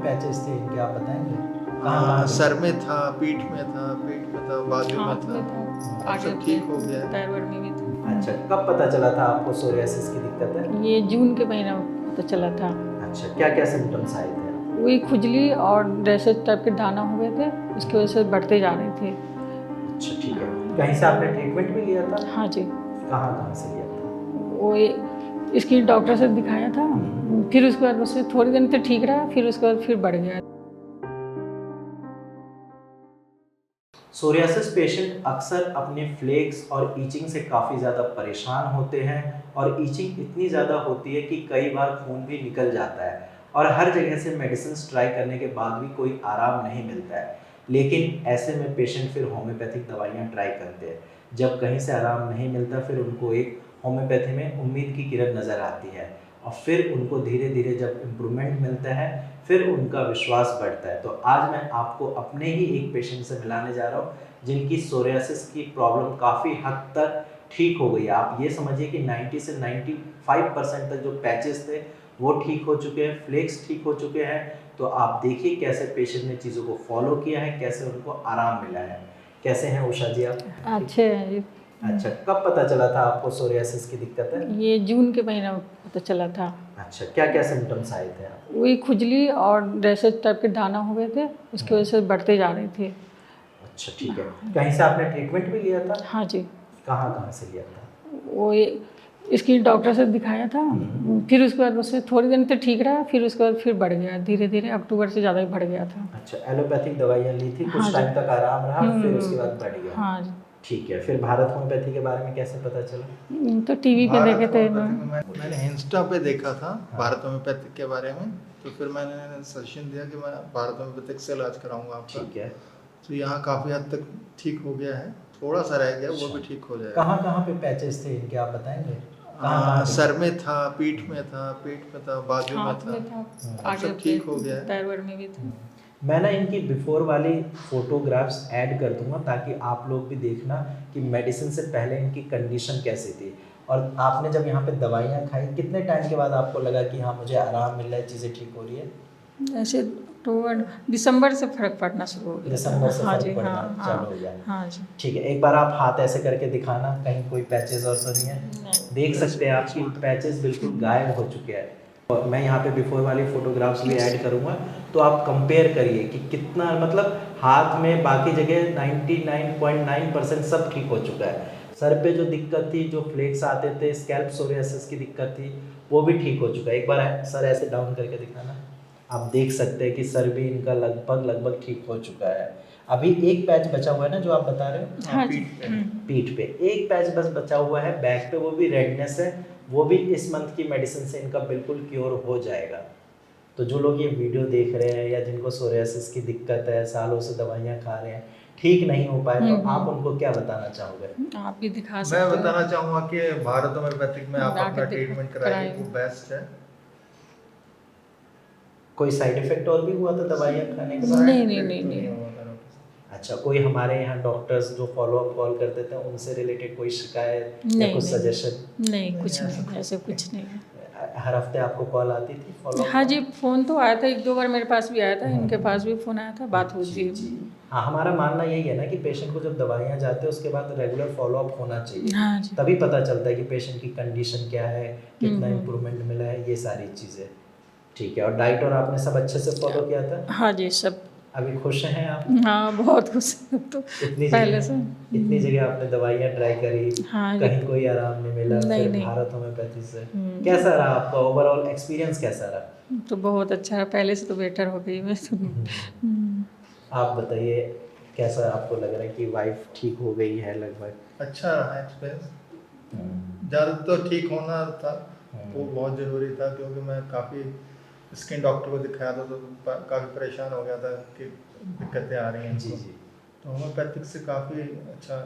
Patches थे इनके, आप बताएंगे? हाँ, सर में था, पीठ में था, बाजू में हाथ था। में था, आगे सब ठीक हो गया है। पैर वैर में भी था। अच्छा, कब पता चला था आपको सोरियासिस की दिक्कत है? ये जून के महीना में पता चला था। अच्छा, क्या क्या सिम्टम्स आए थे? वही खुजली और रैशेज टाइप के दाना हो गए थे, उसकी वजह से बढ़ते जा रहे थे। अच्छा, ठीक है। कहीं से आपने ट्रीटमेंट भी लिया था? हाँ जी, कहाँ कहाँ से लिया था? वो इसकी डॉक्टर से दिखाया था, फिर उसके बाद उससे थोड़ी दिन तक ठीक रहा, फिर उसके बाद फिर बढ़ गया। सोरियासिस पेशेंट अक्सर अपने फ्लेक्स और ईचिंग से काफ़ी ज़्यादा परेशान होते हैं और ईचिंग इतनी ज़्यादा होती है कि कई बार खून भी निकल जाता है और हर जगह से मेडिसिन ट्राई करने के बाद भी कोई आराम नहीं मिलता है। लेकिन ऐसे में पेशेंट फिर होम्योपैथिक दवाइयाँ ट्राई करते हैं। जब कहीं से आराम नहीं मिलता फिर उनको एक होम्योपैथी में उम्मीद की किरण नज़र आती है और फिर उनको धीरे धीरे जब इम्प्रूवमेंट मिलता है फिर उनका विश्वास बढ़ता है। तो आज मैं आपको अपने ही एक पेशेंट से मिलाने जा रहा हूँ जिनकी सोरियासिस की प्रॉब्लम काफ़ी हद तक ठीक हो गई है। आप ये समझिए कि 90 से 95% तक जो पैचेस थे वो ठीक हो चुके हैं, फ्लेक्स ठीक हो चुके हैं। तो आप देखिए कैसे पेशेंट ने चीज़ों को फॉलो किया है, कैसे उनको आराम मिला है। कैसे हैं उषा जी आप? अच्छे हैं जी। अच्छा, कब पता चला था आपको सोरियासिस की दिक्कत है? ये जून के महीना में पता चला था। अच्छा, क्या क्या सिम्टम्स आए थे आप? वही खुजली और रैशेज टाइप के दाना हो गए थे, उसकी वजह से बढ़ते जा रहे थे। अच्छा, ठीक है। कहीं से आपने ट्रीटमेंट भी लिया था? हाँ जी, कहाँ कहाँ से लिया था? वो इसकी डॉक्टर से दिखाया था, फिर उसके बाद उससे थोड़ी दिन तक ठीक रहा, फिर उसके बाद फिर बढ़ गया, धीरे धीरे अक्टूबर से ज़्यादा ही बढ़ गया था। अच्छा, एलोपैथिक दवाइयाँ ली थी, कुछ हाँ टाइम जी। तक आराम रहा, फिर उसके बाद बढ़ गया। हाँ जी। ठीक है, फिर भारत होम्योपैथी के बारे में कैसे पता चला? तो टीवी पे देखे थे। मैंने इंस्टा पे देखा था भारत होम्योपैथिक के बारे में, तो फिर मैंने सजेशन दिया कि मैं भारत होम्योपैथिक से इलाज कराऊंगा आपका। ठीक है। तो यहाँ काफ़ी हद तक ठीक हो गया है, थोड़ा सा रह गया, वो भी ठीक हो जाएगा। कहाँ कहाँ पे पैचेस थे इनके, आप बताएंगे? सर में था, पीठ में था, बाजू में हाथ था। में था, आगे सब ठीक हो गया है। पैर वैर में भी था। मैं ना इनकी बिफोर वाली फोटोग्राफ्स ऐड कर दूंगा ताकि आप लोग भी देखना कि मेडिसिन से पहले इनकी कंडीशन कैसी थी। और आपने जब यहाँ पे दवाइयाँ खाई कितने टाइम के बाद आपको लगा कि हाँ मुझे आराम मिल रहा है, चीज़ें ठीक हो रही है? ऐसे अक्टूबर दिसंबर से फर्क पड़ना शुरू हो गया। दिसंबर से हाँ फर्क जी, पड़ना हाँ चालू हाँ हो गया। हाँ जी। ठीक है, एक बार आप हाथ ऐसे करके दिखाना, कहीं कोई पैचेस और तो नहीं है? नहीं। देख सकते हैं आपकी पैचेस बिल्कुल गायब हो चुके हैं। और मैं यहाँ पे बिफोर वाली फोटोग्राफ्स भी ऐड करूँगा तो आप कंपेयर करिए कि कितना, मतलब हाथ में बाकी जगह 99.9% सब ठीक हो चुका है। सर पे जो दिक्कत थी, जो फ्लेक्स आते थे, स्कैल्प सोरियासिस की दिक्कत थी, वो भी ठीक हो चुका है। एक बार सर ऐसे डाउन करके दिखाना, आप देख सकते हैं कि सर भी इनका लगभग ठीक हो चुका है। अभी एक पैच बचा हुआ है ना जो आप बता रहे हो? हाँ जी। पीठ पे एक पैच बस बचा हुआ है, बैक पे वो भी रेडनेस है, वो भी इस मंथ की मेडिसिन से इनका बिल्कुल क्योर हो जाएगा। तो जो लोग ये वीडियो देख रहे हैं या जिनको सोरियासिस की दिक्कत है, सालों से दवाइयाँ खा रहे हैं, ठीक नहीं हो पाए, तो आप उनको क्या बताना चाहोगे? आप भी दिखा सकते मैं हो। बताना चाहूँगा कि भारत होम्योपैथिक में आप आके अपना दिख- ट्रीटमेंट कराइए, कराइए। वो बेस्ट है। कोई साइड इफेक्ट और भी हुआ था दवाइयाँ खाने के बाद? नहीं। अच्छा, कोई हमारे यहाँ डॉक्टर्स जो फॉलो अप कॉल करते थे उनसे रिलेटेड कोई शिकायत या नहीं, कुछ नहीं। सजेशन? नहीं, कुछ नहीं, ऐसे कुछ नहीं है। हर हफ्ते आपको कॉल आती थी फॉलो? हाँ जी, फ़ोन तो आया था, एक दो बार मेरे पास भी आया था, इनके पास भी फ़ोन आया था, बात हुई जी, थी। जी। हाँ, हमारा मानना यही है ना कि पेशेंट को जब दवाइयाँ जाते हैं उसके बाद रेगुलर फॉलोअप होना चाहिए। हाँ जी। तभी पता चलता है कि पेशेंट की कंडीशन क्या है, कितना इम्प्रूवमेंट मिला है, ये सारी चीज़ें। ठीक है, और डाइट और आपने सब अच्छे से फॉलो किया था? हाँ जी, सब। अभी खुश हैं आप? हाँ, बहुत खुश हूँ तो पहले से। इतनी जगह आपने दवाइयाँ ट्राई करी, हाँ जी। कहीं कोई आराम नहीं मिला, नहीं, फिर नहीं। भारत होम्योपैथी से कैसा रहा आपका ओवरऑल एक्सपीरियंस, कैसा रहा? तो बहुत अच्छा है, पहले से तो बेटर हो गई मैं तो। आप बताइए कैसा आपको लग रहा है कि वाइफ ठीक हो गई है लगभग? अच्छा रहा एक्सपीरियंस। ज़्यादा तो ठीक होना था, वो बहुत ज़रूरी था, क्योंकि मैं काफ़ी स्किन डॉक्टर को दिखाया था तो काफ़ी परेशान हो गया था कि दिक्कतें आ रही हैं। जी जी तो होम्योपैथिक से काफ़ी अच्छा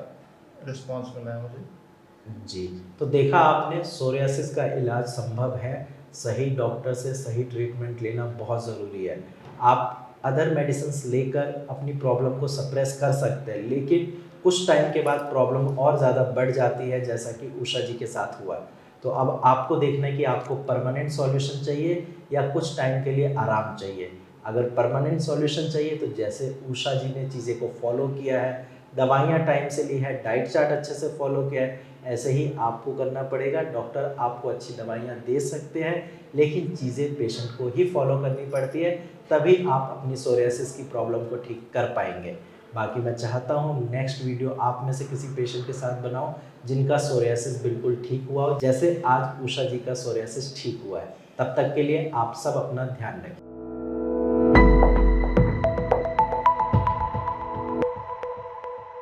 रिस्पांस मिला है मुझे। जी। तो देखा आपने, सोरियासिस का इलाज संभव है, सही डॉक्टर से सही ट्रीटमेंट लेना बहुत ज़रूरी है। आप अदर मेडिसिन लेकर अपनी प्रॉब्लम को सप्रेस कर सकते हैं, लेकिन कुछ टाइम के बाद प्रॉब्लम और ज़्यादा बढ़ जाती है, जैसा कि उषा जी के साथ हुआ। तो अब आपको देखना है कि आपको परमानेंट सॉल्यूशन चाहिए या कुछ टाइम के लिए आराम चाहिए। अगर परमानेंट सॉल्यूशन चाहिए तो जैसे उषा जी ने चीज़ें को फॉलो किया है, दवाइयाँ टाइम से ली है, डाइट चार्ट अच्छे से फॉलो किया है, ऐसे ही आपको करना पड़ेगा। डॉक्टर आपको अच्छी दवाइयाँ दे सकते हैं, लेकिन चीज़ें पेशेंट को ही फॉलो करनी पड़ती है, तभी आप अपनी सोरियासिस की प्रॉब्लम को ठीक कर पाएंगे। बाकी मैं चाहता हूँ नेक्स्ट वीडियो आप में से किसी पेशेंट के साथ बनाऊँ जिनका सोरियासिस बिल्कुल ठीक हुआ हो, जैसे आज उषा जी का सोरियासिस ठीक हुआ है। तब तक के लिए आप सब अपना ध्यान रखें।